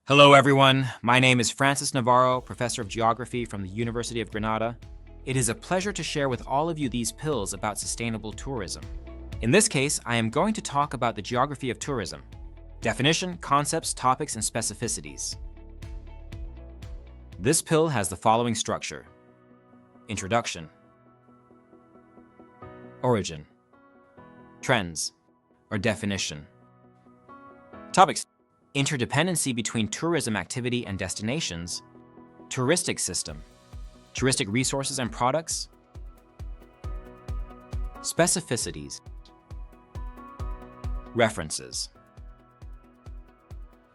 Hello, everyone. My name is Francis Navarro, Professor of Geography from the University of Granada. It is a pleasure to share with all of you these pills about sustainable tourism. In this case, I am going to talk about the geography of tourism: definition, concepts, topics, and specificities. This pill has the following structure: introduction, origin, trends, or definition. Topics: interdependency between tourism activity and destinations, touristic system, touristic resources and products, specificities, references.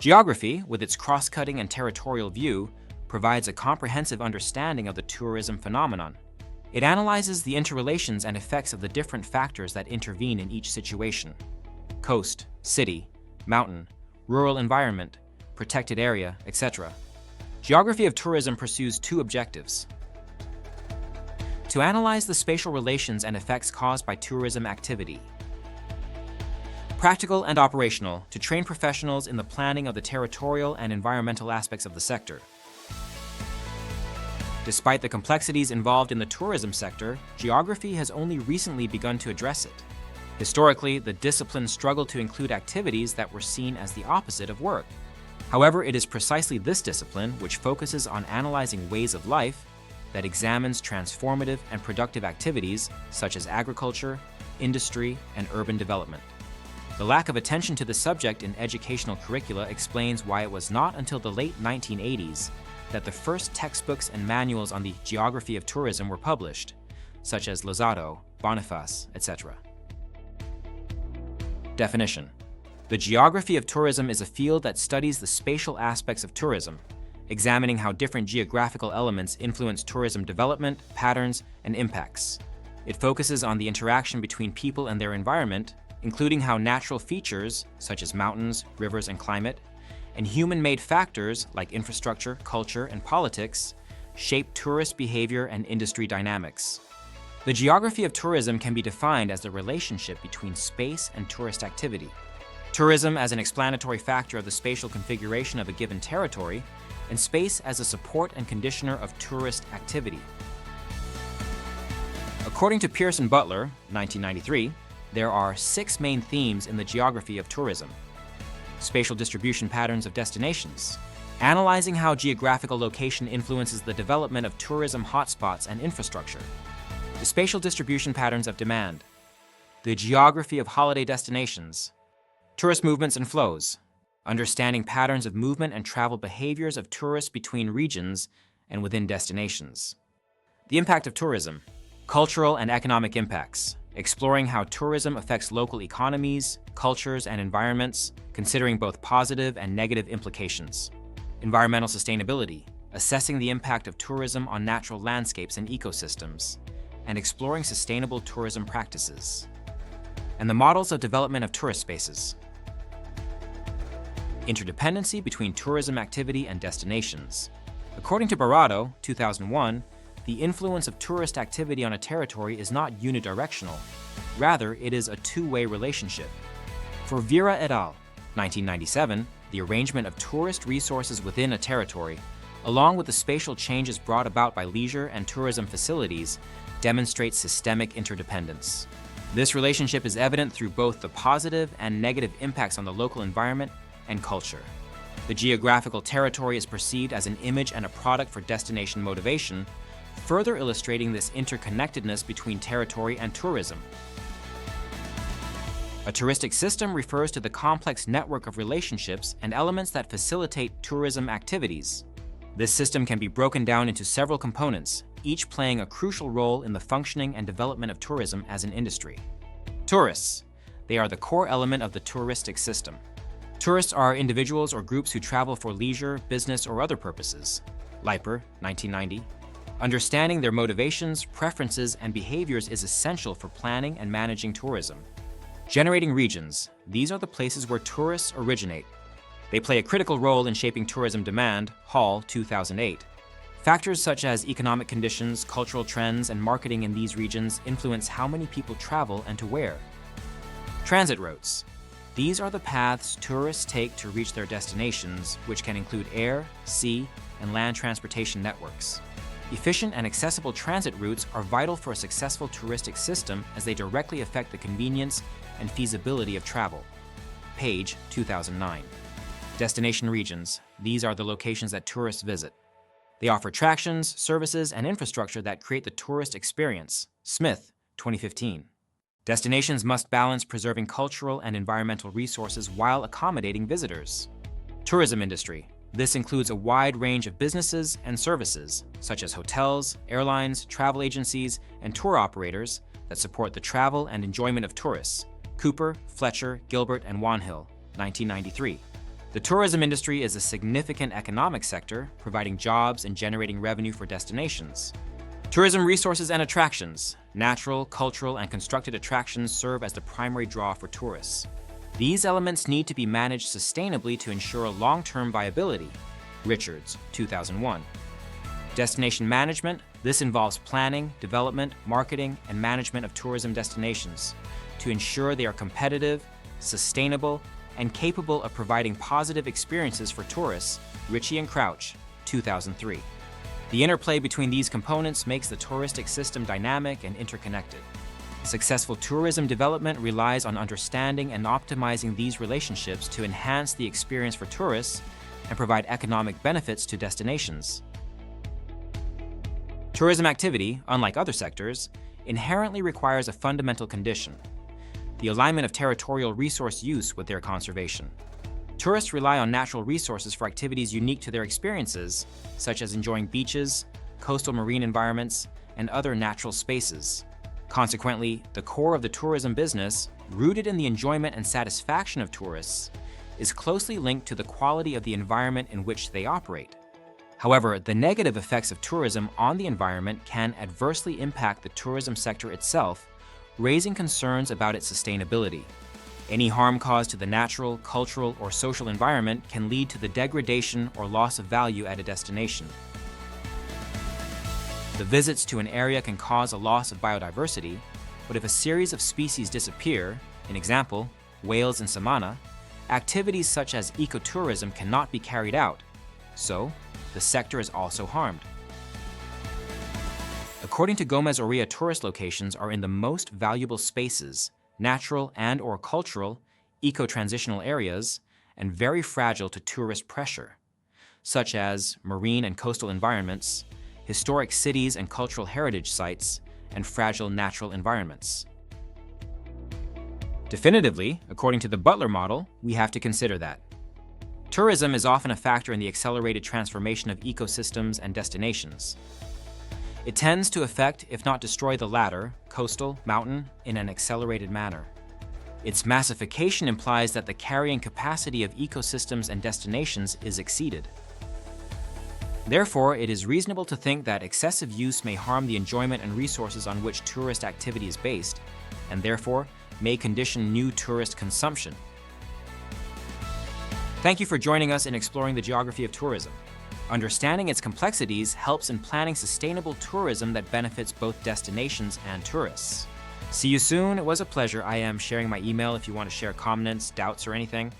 Geography, with its cross-cutting and territorial view, provides a comprehensive understanding of the tourism phenomenon. It analyzes the interrelations and effects of the different factors that intervene in each situation: coast, city, mountain, rural environment, protected area, etc. Geography of tourism pursues two objectives: to analyze the spatial relations and effects caused by tourism activity; practical and operational, to train professionals in the planning of the territorial and environmental aspects of the sector. Despite the complexities involved in the tourism sector, geography has only recently begun to address it. Historically, the discipline struggled to include activities that were seen as the opposite of work. However, it is precisely this discipline which focuses on analyzing ways of life that examines transformative and productive activities such as agriculture, industry, and urban development. The lack of attention to the subject in educational curricula explains why it was not until the late 1980s that the first textbooks and manuals on the geography of tourism were published, such as Lozado, Boniface, etc. Definition: the geography of tourism is a field that studies the spatial aspects of tourism, examining how different geographical elements influence tourism development, patterns, and impacts. It focuses on the interaction between people and their environment, including how natural features, such as mountains, rivers, and climate, and human-made factors like infrastructure, culture, and politics, shape tourist behavior and industry dynamics. The geography of tourism can be defined as the relationship between space and tourist activity. Tourism as an explanatory factor of the spatial configuration of a given territory, and space as a support and conditioner of tourist activity. According to Pearson Butler, 1993, there are 6 main themes in the geography of tourism: spatial distribution patterns of destinations, analyzing how geographical location influences the development of tourism hotspots and infrastructure; the spatial distribution patterns of demand, the geography of holiday destinations, tourist movements and flows, understanding patterns of movement and travel behaviors of tourists between regions and within destinations; the impact of tourism, cultural and economic impacts, exploring how tourism affects local economies, cultures, and environments, considering both positive and negative implications; environmental sustainability, assessing the impact of tourism on natural landscapes and ecosystems, and exploring sustainable tourism practices; and the models of development of tourist spaces. Interdependency between tourism activity and destinations. According to Barado, 2001, the influence of tourist activity on a territory is not unidirectional. Rather, it is a two-way relationship. For Vera et al., 1997, the arrangement of tourist resources within a territory, along with the spatial changes brought about by leisure and tourism facilities, demonstrates systemic interdependence. This relationship is evident through both the positive and negative impacts on the local environment and culture. The geographical territory is perceived as an image and a product for destination motivation, further illustrating this interconnectedness between territory and tourism. A touristic system refers to the complex network of relationships and elements that facilitate tourism activities. This system can be broken down into several components, each playing a crucial role in the functioning and development of tourism as an industry. Tourists. They are the core element of the touristic system. Tourists are individuals or groups who travel for leisure, business, or other purposes. Leiper, 1990. Understanding their motivations, preferences, and behaviors is essential for planning and managing tourism. Generating regions. These are the places where tourists originate. They play a critical role in shaping tourism demand. Hall, 2008. Factors such as economic conditions, cultural trends, and marketing in these regions influence how many people travel and to where. Transit routes. These are the paths tourists take to reach their destinations, which can include air, sea, and land transportation networks. Efficient and accessible transit routes are vital for a successful touristic system as they directly affect the convenience and feasibility of travel. Page 2009. Destination regions. These are the locations that tourists visit. They offer attractions, services, and infrastructure that create the tourist experience. Smith, 2015. Destinations must balance preserving cultural and environmental resources while accommodating visitors. Tourism industry. This includes a wide range of businesses and services, such as hotels, airlines, travel agencies, and tour operators that support the travel and enjoyment of tourists. Cooper, Fletcher, Gilbert, and Wanhill, 1993. The tourism industry is a significant economic sector, providing jobs and generating revenue for destinations. Tourism resources and attractions. Natural, cultural, and constructed attractions serve as the primary draw for tourists. These elements need to be managed sustainably to ensure long-term viability. Richards, 2001. Destination management. This involves planning, development, marketing, and management of tourism destinations to ensure they are competitive, sustainable, and capable of providing positive experiences for tourists. Ritchie and Crouch, 2003. The interplay between these components makes the touristic system dynamic and interconnected. Successful tourism development relies on understanding and optimizing these relationships to enhance the experience for tourists and provide economic benefits to destinations. Tourism activity, unlike other sectors, inherently requires a fundamental condition: the alignment of territorial resource use with their conservation. Tourists rely on natural resources for activities unique to their experiences, such as enjoying beaches, coastal marine environments, and other natural spaces. Consequently, the core of the tourism business, rooted in the enjoyment and satisfaction of tourists, is closely linked to the quality of the environment in which they operate. However, the negative effects of tourism on the environment can adversely impact the tourism sector itself, raising concerns about its sustainability. Any harm caused to the natural, cultural, or social environment can lead to the degradation or loss of value at a destination. The visits to an area can cause a loss of biodiversity, but if a series of species disappear, an example, whales in Samana, activities such as ecotourism cannot be carried out, so the sector is also harmed. According to Gomez-Oria, tourist locations are in the most valuable spaces, natural and/or cultural, eco-transitional areas, and very fragile to tourist pressure, such as marine and coastal environments, historic cities and cultural heritage sites, and fragile natural environments. Definitively, according to the Butler model, we have to consider that. Tourism is often a factor in the accelerated transformation of ecosystems and destinations. It tends to affect, if not destroy the latter, coastal, mountain, in an accelerated manner. Its massification implies that the carrying capacity of ecosystems and destinations is exceeded. Therefore, it is reasonable to think that excessive use may harm the enjoyment and resources on which tourist activity is based, and therefore may condition new tourist consumption. Thank you for joining us in exploring the geography of tourism. Understanding its complexities helps in planning sustainable tourism that benefits both destinations and tourists. See you soon. It was a pleasure. I am sharing my email if you want to share comments, doubts, or anything.